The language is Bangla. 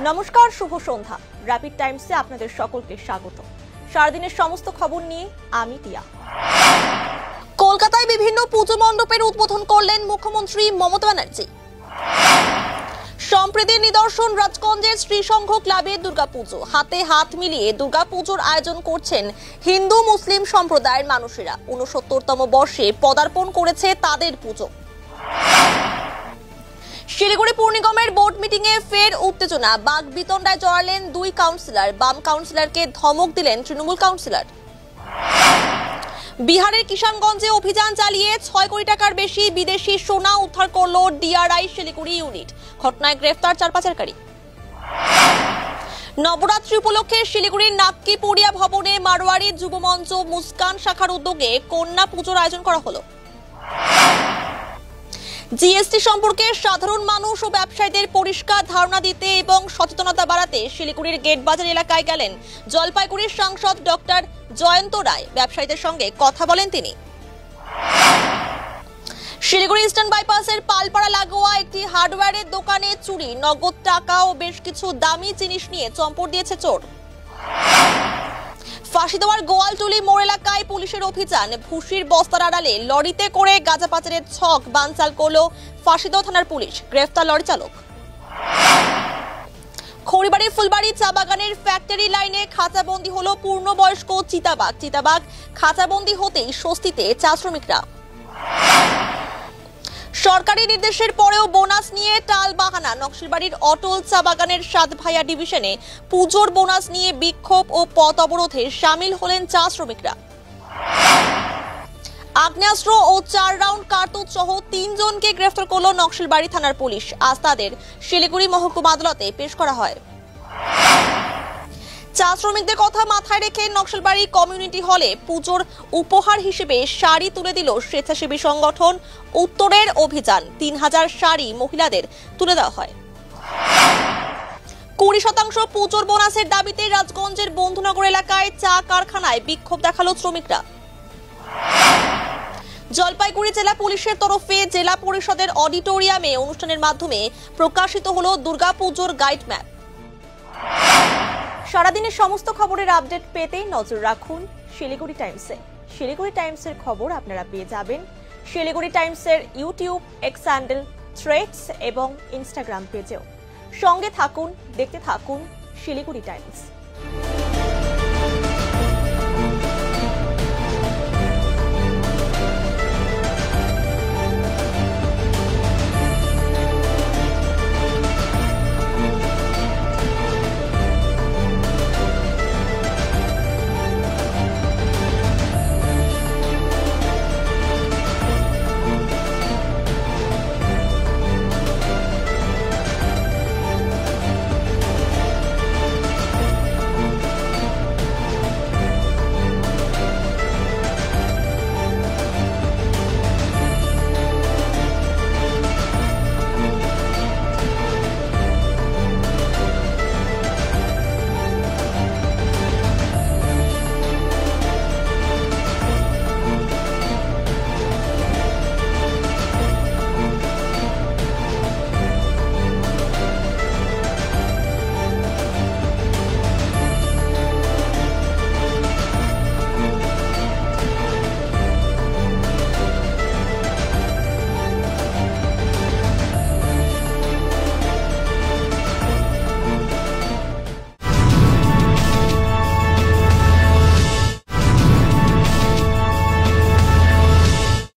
নমস্কার, শুভ সন্ধ্যা। র্যাপিড টাইমসে আপনাদের সকলকে স্বাগত। সারাদিনের সমস্ত খবর নিয়ে আমি টিয়া। কলকাতায় বিভিন্ন পুজো মণ্ডপের উদ্বোধন করলেন মুখ্যমন্ত্রী মমতা ব্যানার্জি। সম্প্রীতির নিদর্শন রাজগঞ্জের শ্রীসংঘ ক্লাবের দুর্গাপুজো। হাতে হাত মিলিয়ে দুর্গাপুজোর আয়োজন করছেন হিন্দু মুসলিম সম্প্রদায়ের মানুষেরা। ৬৯তম বর্ষে পদার্পণ করেছে তাদের পুজো। শিলিগুড়ি পুর নিগমের বোর্ড মিটিং এ ফের উত্তেজনা। বাকবিতণ্ডায় জড়ালেন দুই কাউন্সিলর। বাম কাউন্সিলরকে ধমক দিলেন তৃণমূল কাউন্সিলর। বিহারের কিষানগঞ্জে অভিযান চালিয়ে ৬ কোটি টাকার বেশি বিদেশি সোনা উদ্ধার করল ডিআরআই শিলিগুড়ি ইউনিট। ঘটনায় গ্রেফতার ৪ পাচারকারী। নবরাত্রি উপলক্ষে শিলিগুড়ির নাক্কিপুরিয়া ভবনে মারোয়ারি যুবমঞ্চ মুস্কান শাখার উদ্যোগে কন্যা পুজোর আয়োজন করা হলো। জিএসটি সম্পর্কে সাধারণ মানুষ ও ব্যবসায়ীদের পরিষ্কার ধারণা দিতে এবং সচেতনতা বাড়াতে শিলিগুড়ির গেট বাজার এলাকায় গেলেন জলপাইগুড়ির সাংসদ ডক্টর জয়ন্ত রায়। ব্যবসায়ীদের সঙ্গে কথা বলেন তিনি। শিলিগুড়ি ইস্টার্ন বাইপাসের পালপাড়া লাগোয়া একটি হার্ডওয়্যারের দোকানে চুরি। নগদ টাকা ও বেশ কিছু দামি জিনিস নিয়ে চম্পট দিয়েছে চোর। ফাঁসি দেওয়ার গোয়ালটুলি মোড় এলাকায় পুলিশের অভিযান। ভুসির বস্তার আড়ালে লরিতে করে গাঁজা পাচারের ছক বানচাল করল ফাঁসিদেওয়া থানার পুলিশ। গ্রেফতার লরি চালক। খড়িবাড়ির ফুলবাড়ি চা বাগানের ফ্যাক্টরি লাইনে খাঁচাবন্দি হলো পূর্ণবয়স্ক চিতাবাঘ। চিতাবাঘ খাঁচাবন্দি হতেই স্বস্তিতে চা শ্রমিকরা। সরকারি নির্দেশের পরেও বোনাস নিয়ে টাল বাহানা। নকশিলবাড়ির অটল চা বাগানের ৭ ভাইয়া ডিভিশনে পুজোর বোনাস নিয়ে বিক্ষোভ ও পথ অবরোধে সামিল হলেন চা শ্রমিকরা। আগ্নেয়াস্ত্র ও ৪ রাউন্ড কার্তুজ সহ ৩ জনকে গ্রেফতার করল নকশিলবাড়ি থানার পুলিশ। আজ তাদের শিলিগুড়ি মহকুমা আদালতে পেশ করা হয়। চা শ্রমিকদের কথা মাথায় রেখে নকশালবাড়ি কমিউনিটি হলে পুজোর উপহার হিসেবে শাড়ি তুলে দিল স্বেচ্ছাসেবী সংগঠন উত্তরের অভিযান। ৩,০০০ শাড়ি মহিলাদের তুলে দেওয়া হয়। ২০% পুজোর বোনাসের দাবিতে রাজগঞ্জের বন্ধুনগর এলাকায় চা কারখানায় বিক্ষোভ দেখালো শ্রমিকরা। জলপাইগুড়ি জেলা পুলিশের তরফে জেলা পরিষদের অডিটোরিয়ামে অনুষ্ঠানের মাধ্যমে প্রকাশিত হলো দুর্গাপুজোর গাইড ম্যাপ। সারাদিনের সমস্ত খবরের আপডেট পেতে নজর রাখুন শিলিগুড়ি টাইমসে। শিলিগুড়ি টাইমসের খবর আপনারা পেয়ে যাবেন শিলিগুড়ি টাইমসের ইউটিউব, এক্স হ্যান্ডেল, থ্রেডস এবং ইনস্টাগ্রাম পেজেও। সঙ্গে থাকুন, দেখতে থাকুন শিলিগুড়ি টাইমস।